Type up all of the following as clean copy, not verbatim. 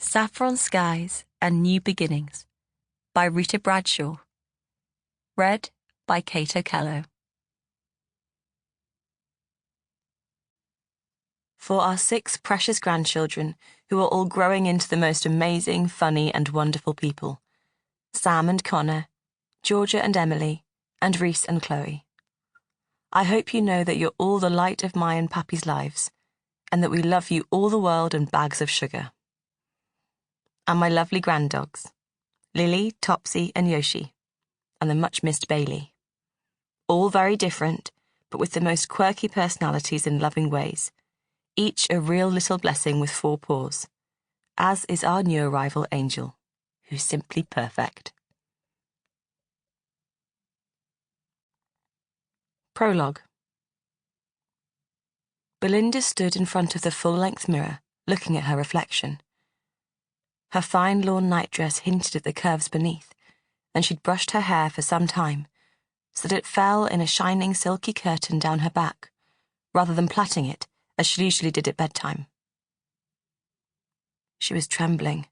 Saffron Skies and New Beginnings by Rita Bradshaw. Read by Kate Okello. For our 6 precious grandchildren, who are all growing into the most amazing, funny and wonderful people, Sam and Connor, Georgia and Emily, and Reese and Chloe. I hope you know that you're all the light of my and Pappy's lives, and that we love you all the world and bags of sugar. And my lovely granddogs, Lily, Topsy and Yoshi, and the much-missed Bailey. All very different, but with the most quirky personalities and loving ways, each a real little blessing with 4 paws, as is our new arrival Angel, who's simply perfect. Prologue. Belinda stood in front of the full-length mirror, looking at her reflection. Her fine lawn nightdress hinted at the curves beneath, and she'd brushed her hair for some time, so that it fell in a shining silky curtain down her back, rather than plaiting it, as she usually did at bedtime. She was trembling,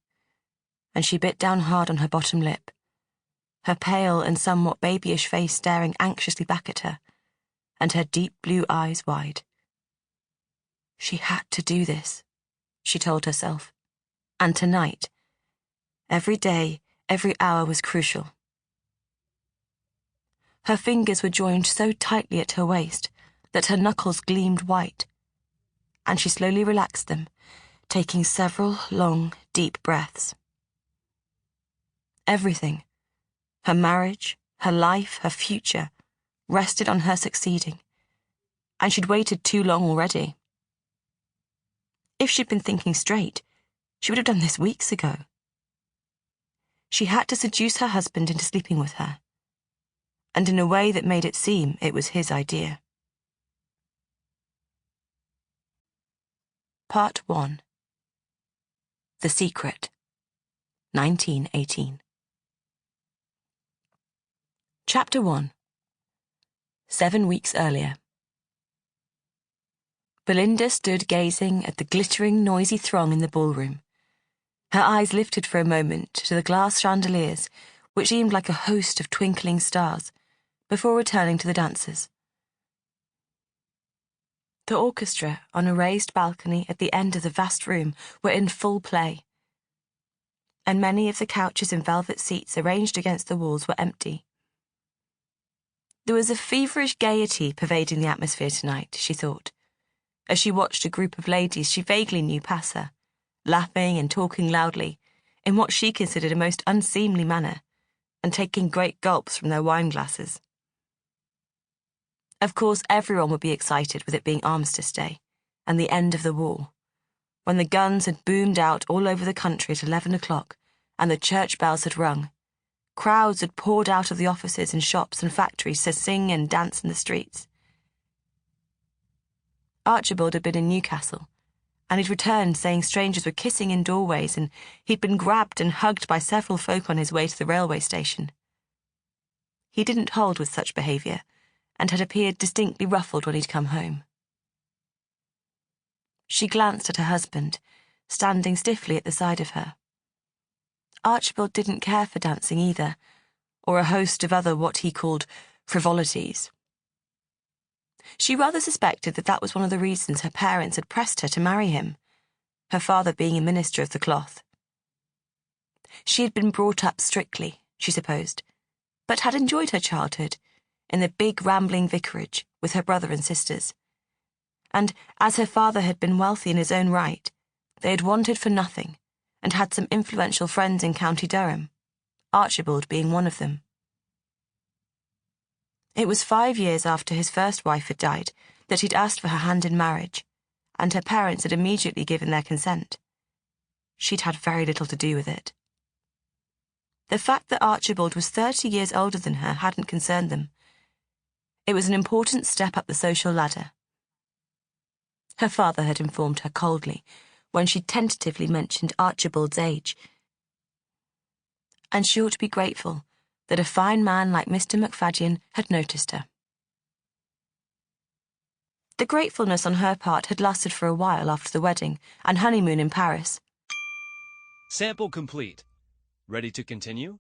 and she bit down hard on her bottom lip, her pale and somewhat babyish face staring anxiously back at her, and her deep blue eyes wide. She had to do this, she told herself. And tonight, every day, every hour was crucial. Her fingers were joined so tightly at her waist that her knuckles gleamed white, and she slowly relaxed them, taking several long, deep breaths. Everything, her marriage, her life, her future, rested on her succeeding, and she'd waited too long already. If she'd been thinking straight, she would have done this weeks ago. She had to seduce her husband into sleeping with her, and in a way that made it seem it was his idea. Part 1. The Secret, 1918. Chapter 1. 7 weeks earlier. Belinda stood gazing at the glittering, noisy throng in the ballroom. Her eyes lifted for a moment to the glass chandeliers, which seemed like a host of twinkling stars, before returning to the dancers. The orchestra, on a raised balcony at the end of the vast room, were in full play, and many of the couches and velvet seats arranged against the walls were empty. There was a feverish gaiety pervading the atmosphere tonight, she thought, as she watched a group of ladies she vaguely knew pass her, laughing and talking loudly, in what she considered a most unseemly manner, and taking great gulps from their wine glasses. Of course, everyone would be excited with it being Armistice Day, and the end of the war, when the guns had boomed out all over the country at 11 o'clock, and the church bells had rung. Crowds had poured out of the offices and shops and factories to sing and dance in the streets. Archibald had been in Newcastle, and he'd returned saying strangers were kissing in doorways, and he'd been grabbed and hugged by several folk on his way to the railway station. He didn't hold with such behaviour, and had appeared distinctly ruffled when he'd come home. She glanced at her husband, standing stiffly at the side of her. Archibald didn't care for dancing either, or a host of other what he called frivolities. She rather suspected that was one of the reasons her parents had pressed her to marry him, her father being a minister of the cloth. She had been brought up strictly, she supposed, but had enjoyed her childhood in the big rambling vicarage with her brother and sisters. And as her father had been wealthy in his own right, they had wanted for nothing, and had some influential friends in County Durham, Archibald being one of them. It was 5 years after his first wife had died that he'd asked for her hand in marriage, and her parents had immediately given their consent. She'd had very little to do with it. The fact that Archibald was 30 years older than her hadn't concerned them. It was an important step up the social ladder. Her father had informed her coldly when she tentatively mentioned Archibald's age, and she ought to be grateful that a fine man like Mr. McFadyen had noticed her. The gratefulness on her part had lasted for a while after the wedding and honeymoon in Paris. Sample complete. Ready to continue?